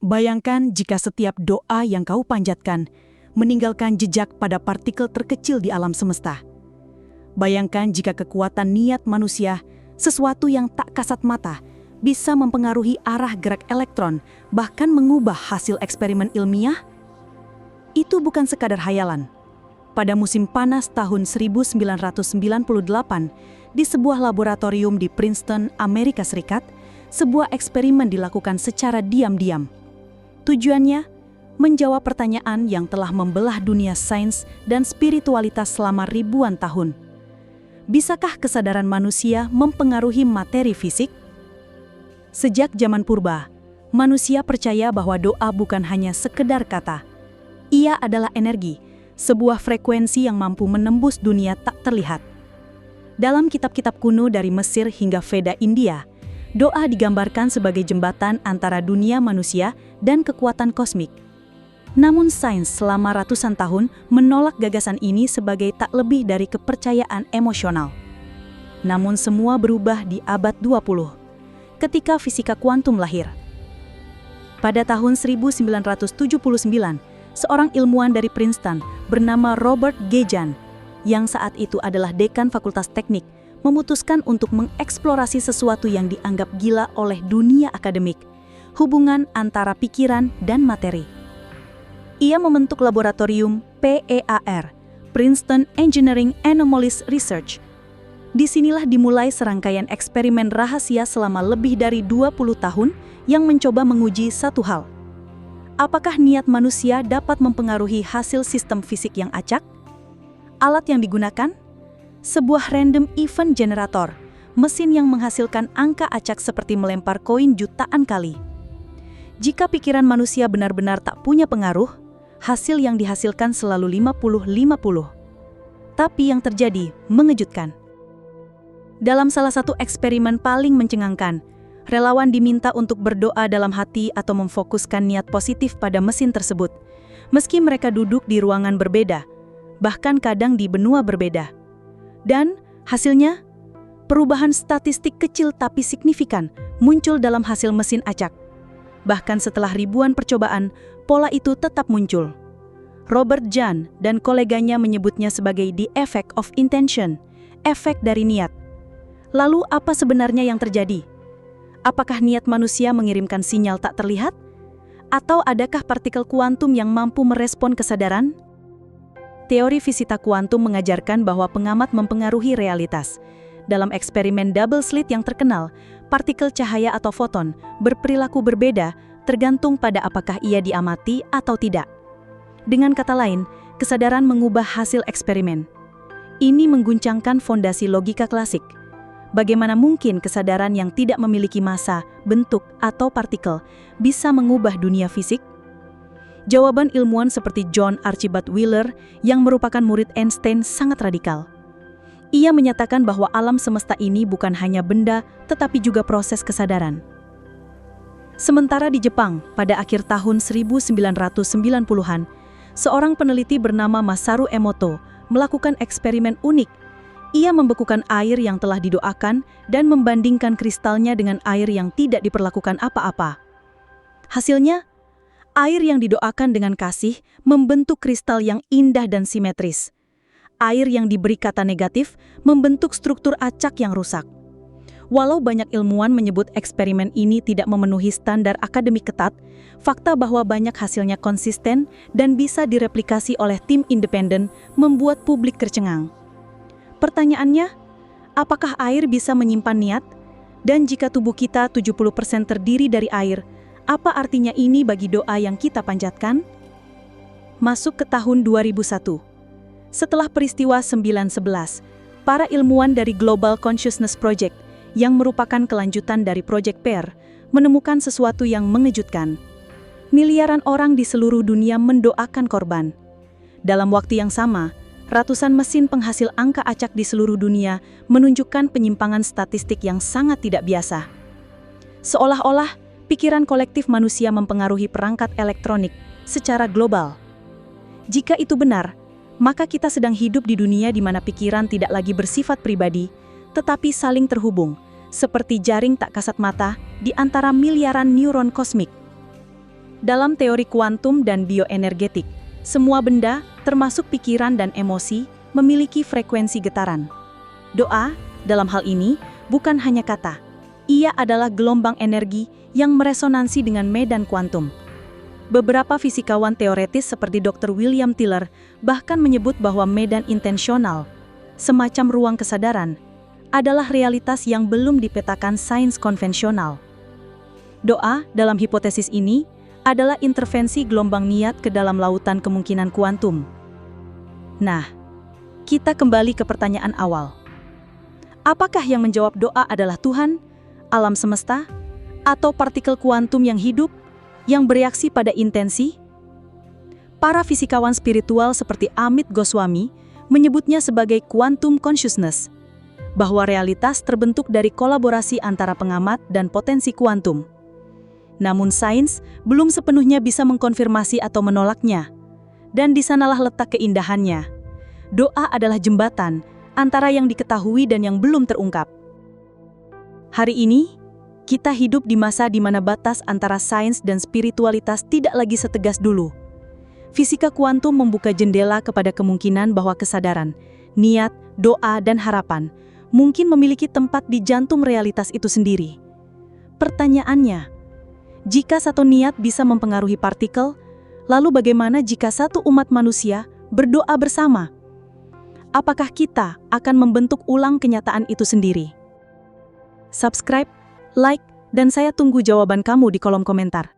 Bayangkan jika setiap doa yang kau panjatkan meninggalkan jejak pada partikel terkecil di alam semesta. Bayangkan jika kekuatan niat manusia, sesuatu yang tak kasat mata, bisa mempengaruhi arah gerak elektron, bahkan mengubah hasil eksperimen ilmiah. Itu bukan sekadar hayalan. Pada musim panas tahun 1998, di sebuah laboratorium di Princeton, Amerika Serikat, sebuah eksperimen dilakukan secara diam-diam. Tujuannya, menjawab pertanyaan yang telah membelah dunia sains dan spiritualitas selama ribuan tahun. Bisakah kesadaran manusia mempengaruhi materi fisik? Sejak zaman purba, manusia percaya bahwa doa bukan hanya sekedar kata. Ia adalah energi, sebuah frekuensi yang mampu menembus dunia tak terlihat. Dalam kitab-kitab kuno dari Mesir hingga Veda India, doa digambarkan sebagai jembatan antara dunia manusia dan kekuatan kosmik. Namun sains selama ratusan tahun menolak gagasan ini sebagai tak lebih dari kepercayaan emosional. Namun semua berubah di abad 20, ketika fisika kuantum lahir. Pada tahun 1979, seorang ilmuwan dari Princeton bernama Robert Gejan, yang saat itu adalah dekan Fakultas Teknik, memutuskan untuk mengeksplorasi sesuatu yang dianggap gila oleh dunia akademik, hubungan antara pikiran dan materi. Ia membentuk laboratorium PEAR, Princeton Engineering Anomalies Research. Disinilah dimulai serangkaian eksperimen rahasia selama lebih dari 20 tahun yang mencoba menguji satu hal. Apakah niat manusia dapat mempengaruhi hasil sistem fisik yang acak? Alat yang digunakan? Sebuah random event generator, mesin yang menghasilkan angka acak seperti melempar koin jutaan kali. Jika pikiran manusia benar-benar tak punya pengaruh, hasil yang dihasilkan selalu 50-50. Tapi yang terjadi mengejutkan. Dalam salah satu eksperimen paling mencengangkan, relawan diminta untuk berdoa dalam hati atau memfokuskan niat positif pada mesin tersebut, meski mereka duduk di ruangan berbeda, bahkan kadang di benua berbeda. Dan hasilnya, perubahan statistik kecil tapi signifikan muncul dalam hasil mesin acak. Bahkan setelah ribuan percobaan, pola itu tetap muncul. Robert Jahn dan koleganya menyebutnya sebagai the effect of intention, efek dari niat. Lalu apa sebenarnya yang terjadi? Apakah niat manusia mengirimkan sinyal tak terlihat? Atau adakah partikel kuantum yang mampu merespon kesadaran? Teori fisika kuantum mengajarkan bahwa pengamat mempengaruhi realitas. Dalam eksperimen double slit yang terkenal, partikel cahaya atau foton berperilaku berbeda tergantung pada apakah ia diamati atau tidak. Dengan kata lain, kesadaran mengubah hasil eksperimen. Ini mengguncangkan fondasi logika klasik. Bagaimana mungkin kesadaran yang tidak memiliki massa, bentuk, atau partikel bisa mengubah dunia fisik? Jawaban ilmuwan seperti John Archibald Wheeler yang merupakan murid Einstein sangat radikal. Ia menyatakan bahwa alam semesta ini bukan hanya benda, tetapi juga proses kesadaran. Sementara di Jepang, pada akhir tahun 1990-an, seorang peneliti bernama Masaru Emoto melakukan eksperimen unik. Ia membekukan air yang telah didoakan dan membandingkan kristalnya dengan air yang tidak diperlakukan apa-apa. Hasilnya, air yang didoakan dengan kasih membentuk kristal yang indah dan simetris. Air yang diberi kata negatif membentuk struktur acak yang rusak. Walau banyak ilmuwan menyebut eksperimen ini tidak memenuhi standar akademik ketat, fakta bahwa banyak hasilnya konsisten dan bisa direplikasi oleh tim independen membuat publik tercengang. Pertanyaannya, apakah air bisa menyimpan niat? Dan jika tubuh kita 70% terdiri dari air, apa artinya ini bagi doa yang kita panjatkan? Masuk ke tahun 2001. Setelah peristiwa 9/11, para ilmuwan dari Global Consciousness Project, yang merupakan kelanjutan dari Project PEAR, menemukan sesuatu yang mengejutkan. Miliaran orang di seluruh dunia mendoakan korban. Dalam waktu yang sama, ratusan mesin penghasil angka acak di seluruh dunia menunjukkan penyimpangan statistik yang sangat tidak biasa. Seolah-olah, pikiran kolektif manusia mempengaruhi perangkat elektronik secara global. Jika itu benar, maka kita sedang hidup di dunia di mana pikiran tidak lagi bersifat pribadi, tetapi saling terhubung, seperti jaring tak kasat mata di antara miliaran neuron kosmik. Dalam teori kuantum dan bioenergetik, semua benda, termasuk pikiran dan emosi, memiliki frekuensi getaran. Doa, dalam hal ini, bukan hanya kata. Ia adalah gelombang energi yang meresonansi dengan medan kuantum. Beberapa fisikawan teoretis seperti Dr. William Tiller bahkan menyebut bahwa medan intensional, semacam ruang kesadaran, adalah realitas yang belum dipetakan sains konvensional. Doa, dalam hipotesis ini, adalah intervensi gelombang niat ke dalam lautan kemungkinan kuantum. Nah, kita kembali ke pertanyaan awal. Apakah yang menjawab doa adalah Tuhan, alam semesta, atau partikel kuantum yang hidup, yang bereaksi pada intensi? Para fisikawan spiritual seperti Amit Goswami menyebutnya sebagai quantum consciousness, bahwa realitas terbentuk dari kolaborasi antara pengamat dan potensi kuantum. Namun sains belum sepenuhnya bisa mengkonfirmasi atau menolaknya. Dan di sanalah letak keindahannya. Doa adalah jembatan antara yang diketahui dan yang belum terungkap. Hari ini, kita hidup di masa di mana batas antara sains dan spiritualitas tidak lagi setegas dulu. Fisika kuantum membuka jendela kepada kemungkinan bahwa kesadaran, niat, doa, dan harapan mungkin memiliki tempat di jantung realitas itu sendiri. Pertanyaannya, jika satu niat bisa mempengaruhi partikel, lalu bagaimana jika satu umat manusia berdoa bersama? Apakah kita akan membentuk ulang kenyataan itu sendiri? Subscribe, like, dan saya tunggu jawaban kamu di kolom komentar.